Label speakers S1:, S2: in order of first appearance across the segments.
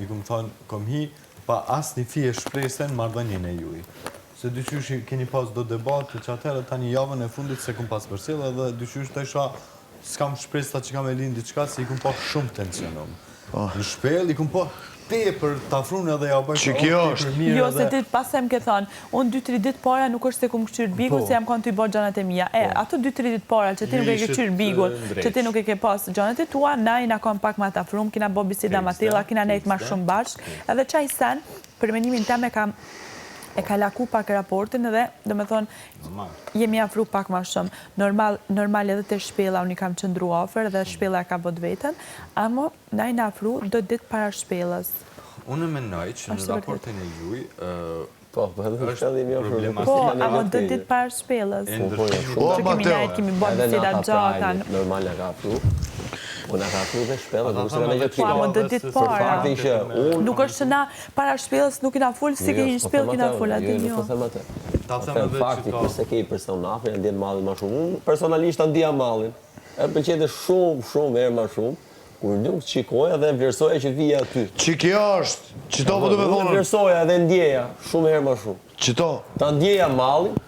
S1: i kumë thonë, kom hi, pa asë një fije shpresen marrëdhënien e juj. Se dyqysh keni pas do debatë që atëherë tani javën e fundit se kumë pas përcjellë dhe dyqysh të isha s'kam shpresa që kam e linë diçka se i kumë pa shumë tensionom. Në shpel i kumë pa tepër të afrun edhe ja bëjë
S2: që kjo është.
S3: Jo, se ti pasem ke thonë, unë 2-3 ditë para nuk është se kumë këshyrë bigun, se jam kanë të i bërë gjanat e mija. Ato 2-3 ditë para që ti nuk e ke këshyrë bigun, që ti nuk e ke pas gjanat e tua, na i na kanë pak ma të afrum, kina bo biseda ma tilla, kina nejtë ma shumë bashkë, edhe qaj sen, për menimin tem e ka laku pak raportin edhe, dhe me thonë, jemi afru pak ma shumë. Normal edhe të shpela, unë i kam qëndru ofër dhe shpela ka bot vetën, amo na i na afru do ditë para shpelës.
S1: Unë menoj që në raportin e juj,
S4: është problematik.
S3: Po, amo do ditë para shpelës. Që kemi najtë, kemi bot biseda gjata.
S4: Normal e ka afru. Unë e ka afru dhe shpelës, nuk se ka me gjë
S3: Po, amo do ditë para. Nuk është që na para shpelës nuk i na full, si ke një shpelë ki na full, atë një.
S4: Fakti, përse ke i personafri, e ndjenë malin ma shumë. Unë personalisht të ndja malin. E pëlqete shumë verë ma shumë. Kur nuk qikoja dhe vlerësoja që vija aty.
S2: Që kjo është, që to po du me thonë?
S4: Vlerësoja edhe ndjeja, shumë herë ma shumë.
S2: Që to?
S4: Ta ndjeja malin,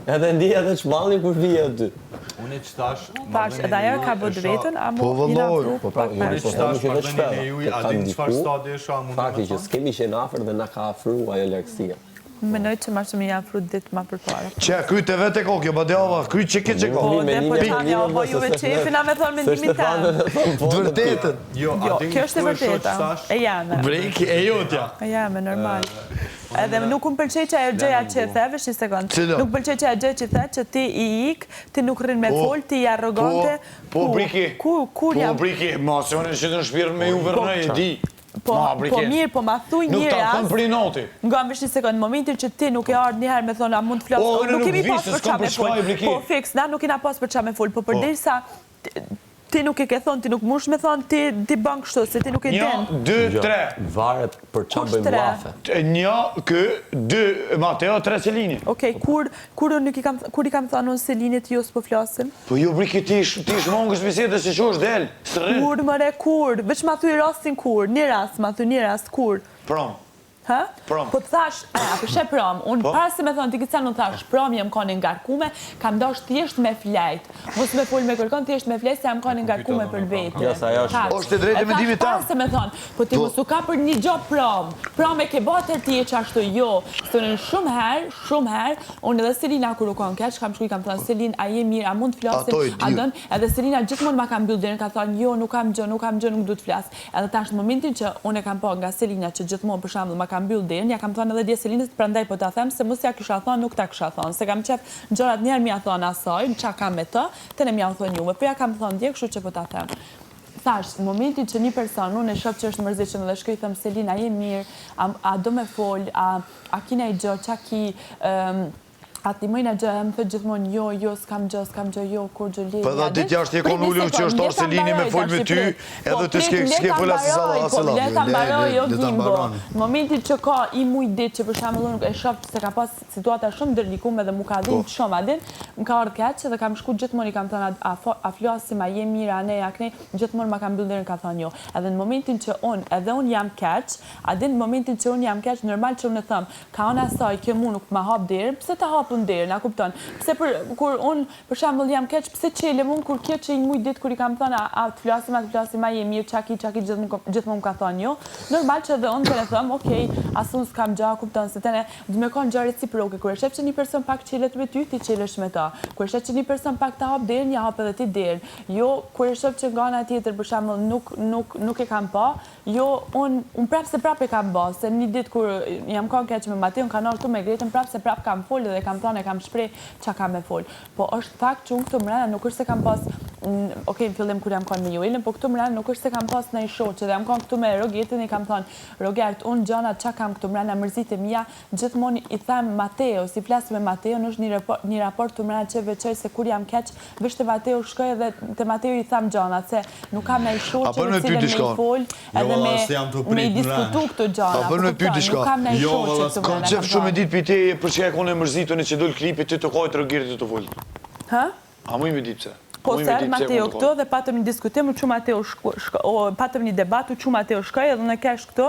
S4: edhe ndjeja dhe që malin kur vija aty.
S1: Unë e që tash...
S3: Tash, edhe ajo ka bët vetën, amo i na afru pak para
S1: Unë e që tash marrëdhënien e juj, a di në qëfar stadie është a mund
S4: Fakti që s'kemi qenë afër dhe na ka afru ajo largësia.
S3: Menoj që ma shumë i afru ditë ma përpara.
S2: Që, kryt e vete kokjo, ba dhe ava, kryt që ke që
S3: Po,
S2: kokjo.
S3: dhe për tani, po juve qefina me thonë mendimin temë.
S2: Dëvërtetën.
S3: Jo, kjo është e vërteta. E jame.
S2: Breki, e jotja.
S3: E jame, normal. Edhe nuk më pëlqej që ajo gjëja që the, vesh një sekund. Nuk pëlqej që ajo gjëja që the, që ti i ik, ti nuk rrin me fol, ti i arrogante.
S2: Po, Breki.
S3: Kur jam?
S2: Po, Breki, ma se unë që të në shpirën me ju vërnej, e di.
S3: Po mirë, po ma thuj një rast.
S2: Nuk ta thëmë për i noti.
S3: Nga më vesh një sekund, momentin që ti nuk e ardhë njëherë me thonë, a mund të flasë, nuk kemi pas për qa me fol. Po, fix, na nuk kena pas për qa me fol, po përderisa ti nuk e ke thonë, ti nuk mush me thonë, ti bën kështu, se ti nuk e den.
S2: 1, 2, 3.
S4: Varet për qa bëjmë lafe.
S2: 1, 2, Mateo, 3 Selini.
S3: Okej, kur i kam thonë unë Selinit ju s'po flasim?
S2: Po ju Breki ti ish mongës bisede se që është del.
S3: Kur, mëre, kur? Veç ma thuj rastin kur, një rast, ma thuj një rast, kur?
S2: Prom.
S3: Ha?
S2: Prom.
S3: Po të thash, përshë prom, unë para se me thonë t'i këtë unë thash, prom jam koni ngarkume, kam dash thjesht me flejt. Mos me full me kërkon thjesht me flejt, se jam koni ngarkume për vetë.
S2: Oshte drejtë me dimit tam.
S3: Para se me thonë, po ti mos u ka për një gjop prom. Prom e ke batër ti e qashtu jo. Së në shumë herë, unë edhe Selina kur u konë keq, kam shkuj kam thonë, Selin, a je mirë, a mund të flasim, a dën, edhe Selina gjithmonë ma kam mbyll ka thonë, jo, nuk kam gjë, nuk du të flas. Edhe tash në momentin që unë e kam pa nga Selina që gjithmonë për shembull ma kam mbyll derën, ja kam thonë edhe dje Selinës, prandaj po ta them se mos ja kisha thonë, nuk ta kisha thonë, se kam qef gjërat njerë m'ja thonë asaj, qa kam me të, të ne m'ja thonë juve, po ja kam thonë dje, kështu që po ta them. Thash, në momentin që një person, unë e shoh që është mërzitshëm dhe shkoj them Selina, je mirë, a do me fol, a kina i gjë, qa ki, ati mëjna gjë, më thët gjithmonë, jo, s'kam gjë, jo, kur gjë li.
S2: Po edhe ti t'jashtë je kon ullu që është orë Selini me fol me ty, edhe të s'ke fol asë
S3: leta mbaroj, jo gimbo. Në momentin që ka i muj dit që për shembull unë e shoh se ka pas situata shumë dërlikume dhe mu ka dhinë shumë adin, më ka ardhë keq dhe kam shku gjithmonë i kam thënë a flasim, a je mirë, a ne, a kne, gjithmonë ma kam mbyll ka thënë jo. Edhe në momentin që unë jam keq, adin në momentin që unë jam keq, normal që unë e them, ka ona asaj që mu nuk ma hap derën, pse ta hap derën, a kupton? Pse kur unë, për shembull jam keq, pse qelem unë kur kjo që i muj ditë kur i kam thënë a të flasim, a je mirë, çaki gjithmonë ka thënë jo. Normal që edhe unë të ne them, okej, as unë s'kam gjë, kupton se tene do me konë gjë reciproke. Kur e shef që një person pak qelet me ty, ti qelesh me ta. Kur e shef që një person pak ta hap derën, ja hap edhe ti derën. Jo, kur e shef që nga ana tjetër për shembull nuk e kam pa, jo, unë prapë e kam bë, se një ditë kur jam kanë keq me Mateon, kanë ardhur këtu me Gretën, prapë kam folë dhe kam thonë e kam shpreh çka kam me fol. Po është fakt që unë këtu mbrana nuk është se kam pas, okej, në fillim kur jam kanë me Joelën, po këtu mbrana nuk është se kam pas ndonjë shoqë, dhe jam kanë këtu me Rogetën i kam thonë, Rogert, unë gjana çka kam këtu mbrana mërzitë mia, gjithmonë i them Mateo, si flas me Mateo, është një raport këtu mbrana që veçoj se kur jam keq, veç te Mateo shkoj edhe te Mateo i them gjana, se nuk kam ndonjë shoqë me cilën me fol, edhe me diskutu këto gjana.
S2: Apo në pyet diçka.
S3: Jo,
S2: kam qef shumë ditë pite për çka e konë mërzitën që dol klipi ti të kohë të Rogerit të vol.
S3: Hë?
S2: A më i me ditë pse?
S3: Po se Mateo këto dhe patëm një diskutim, patëm një debat, u që Mateo shkoj edhe në kesh këto,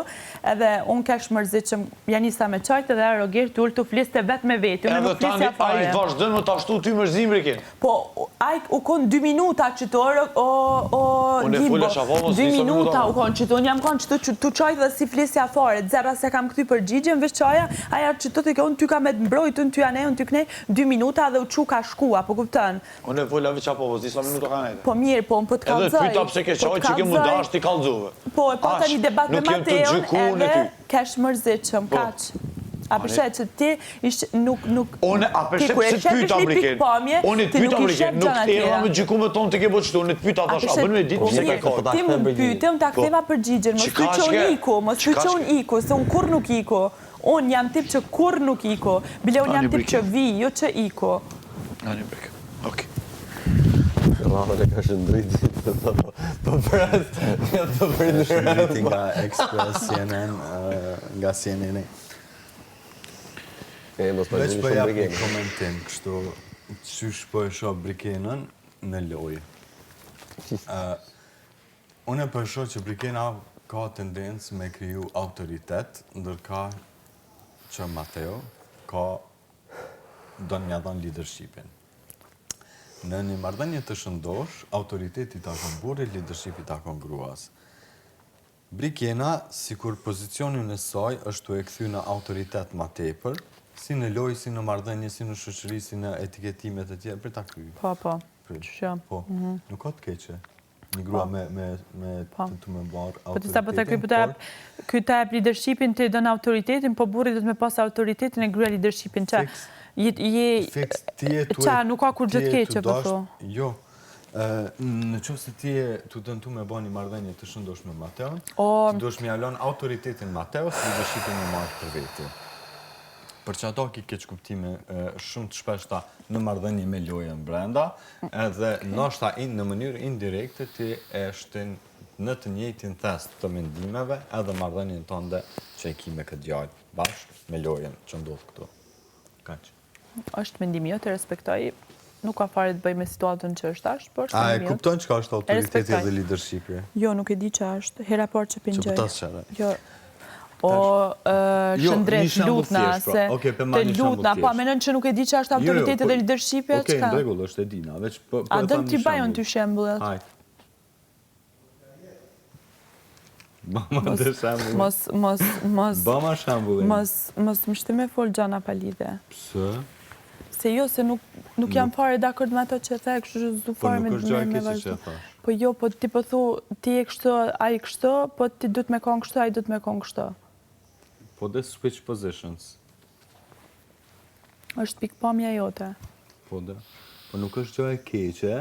S3: edhe unë kesh mërzit që janisa me qajtë edhe Roger të ullë të fliste vetë me vetë.
S2: Edhe tani a i vazhdën më të ashtu ty mërzim Brikin?
S3: Po, a i u konë 2 minuta qëtorë,
S2: Unë e fulla Shavovës
S3: 2 minuta u konë qëto, unë jam konë qëto të qajtë dhe si flisja fare, zera se kam këty përgjigjen, veç qaja, aja qëto të unë ty ka me të mbrojt, unë ty anej, unë ty kënej, 2 minuta dhe u që ka shkua, po kuptën.
S2: Unë e fulla veç Shavovës, disa minuta ka nejtë.
S3: Po mirë, po më po të kalzoj.
S2: Edhe pyta pse ke qaj që ke mundash t'i kalzove.
S3: Po, e pata një debat me Mateon, edhe kesh mërzit që më kaqë. A përshet që ti nuk...
S2: Unë a përshet që t'pyta Brikin. Unë t'pyta Brikin, nuk t'era me gjikume tonë të ke bo qëtu, unë t'pyta thash, a bën me ditë pëse ke kohë.
S3: Ti më pyte, unë t'a ktheva përgjigjen, më s'kyqon iku, më s'kyqon iku, se unë kur nuk iku. Unë jam tip që kur nuk iku, bile unë jam tip që vi, jo që iku.
S2: Ani Brikin, okej.
S4: Rrahën e ka shëndriti të
S1: Shëndriti nga Express CNN, nga CNN. Veç për jap një komentim, kështu, qysh po e shoh Brikenën në lojë. Unë e po e shoh që Brikena ka tendencë me kriju autoritet, ndërka që Mateo do një dhënë leadershipin. Në një marrëdhënie të shëndosh, autoriteti takon burrit, leadershipi takon gruas. Brikena, sikur pozicionin e saj është të e kthy në autoritet ma tepër, si në lojë, si në marrëdhënie, si në shoqëri, si në etiketimet e tjera, për ta kryer.
S3: Po.
S1: Po, nuk ka të keqe. Një grua me të më barë autoritetin.
S3: Po të sa po të kryj, ky të jep leadershipin të dënë autoritetin, po burri do të me pas autoritetin e gruja leadershipin që...
S1: Fiks,
S3: qa, nuk ka kur gjithë keqe, po tho.
S1: Jo. Në qoftë se ti e të dëntu me ba një marrëdhënie të shëndosh me Mateon, ti dosh me jalon autoritetin Mateos, leadershipin me marrë për veti. Për që ato ki keq kuptime shumë të shpeshta në marrëdhënie me lojën brenda, edhe ndoshta në mënyrë indirekte ti e shtin në të njëjtin test të mendimeve edhe marrëdhënien tënde që e ki me këtë djalë bashkë me lojën që ndodh këtu. Kaq.
S3: Është mendimi jo, të respektoj. Nuk ka fare të bëj me situatën që është ashtë, por është mendimi jo.
S1: A e kupton që ka është autoriteti dhe leadershipi?
S3: Jo, nuk e di që është. Hera por që pingjoj.
S1: Që pëtas qëre?
S3: Jo. O shëndret, lutna, se të lutna, po amenën që nuk e di që është autoriteti dhe leadershipi, a qka?
S1: Okej, në regull, është e dina.
S3: A dëm t'i bajon t'y shembullet?
S1: Hajt. Bama dhe shembullet. Bama shembullet.
S3: Mos më shti me fol gjana palide.
S1: Pse?
S3: Se jo, se nuk jam fare dakord me ato që the, kështu që zdu fare me me vazhdo. Po jo, po ti po thu, ti e kështu, a i kështu, po ti du të me konë kështu, a i du të me konë kështu.
S1: Po dhe switch positions.
S3: është pikpamja jote.
S1: Po dhe. Po nuk është gjë e keqe,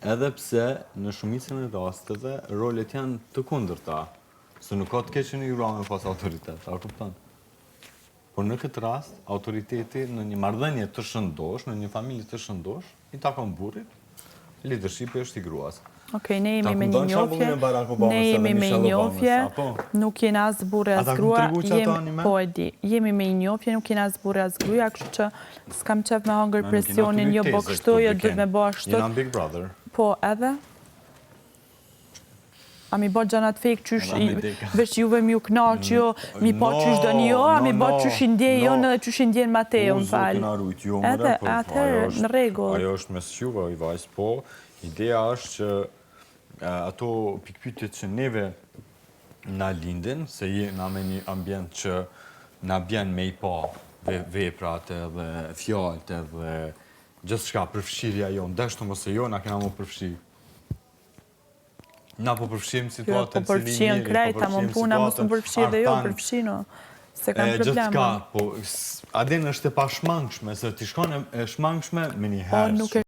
S1: edhe pse në shumicën e rasteve rolet janë të kundërta. Se nuk ka të keqe një grua me pas autoritet, a kupton? Por në këtë rast, autoriteti në një marrëdhënie të shëndosh, në një familje të shëndosh, i takon burrit, leadershipi është i gruas.
S3: Okej, ne jemi me një njofje, nuk jena as burre as grua, jemi me një njofje, nuk jena as burre as gruja, kështu që s'kam qef me hangër presionin, jo bo kështu, jo dhët me bo ashtu.
S1: Jena Big Brother.
S3: Po, edhe? A mi bërë gjanat fejk qysh, veç juve mi u knaq, jo, mi po qysh do një jo, a mi bërë qysh i ndje jo në qysh i ndje në Mateo, më falë. Edhe, atëherë, në regull.
S1: Ajo është mes juve, i vajzë, po, ideja është që ato pikpytjet që neve na lindin, se jena me një ambient që na bjen me i pa veprat edhe fjallët edhe gjithë shka përfshirja jo, ndeshtu mëse jo, na kena mu përfshirë. Na po përfshim situatën
S3: po përfshim krejta, më puna mos më përfshirë dhe jo përfshino, se kam problema.
S1: Gjithë ka, po, adin është e pashmangshme, se t'i shkon e shmangshme me një herë.
S3: Po, nuk e